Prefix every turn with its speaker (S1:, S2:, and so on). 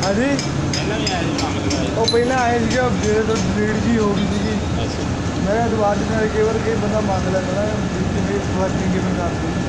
S1: ਹਾਂਜੀ
S2: ਪਹਿਲਾਂ ਵੀ ਆਇਆ ਸੀ ਕੰਮ ਲਗਾਇਆ।
S1: ਉਹ ਪਹਿਲਾਂ ਆਏ ਸੀਗਾ ਜਿਹੜੇ ਤੋਂ ਡਿਲੀਟ ਜੀ ਹੋ ਗਈ ਸੀਗੀ।
S2: ਅੱਛਾ।
S1: ਮੈਂ ਕਿਹਾ ਦੁਬਾਰਾ ਨਾਲ ਕਈ ਵਾਰ ਬੰਦਾ ਮੰਗ ਲੈਂਦਾ ਨਾ ਵੀ ਕਿਵੇਂ ਵਰਕਿੰਗ ਕਿਵੇਂ ਕਰਦੇ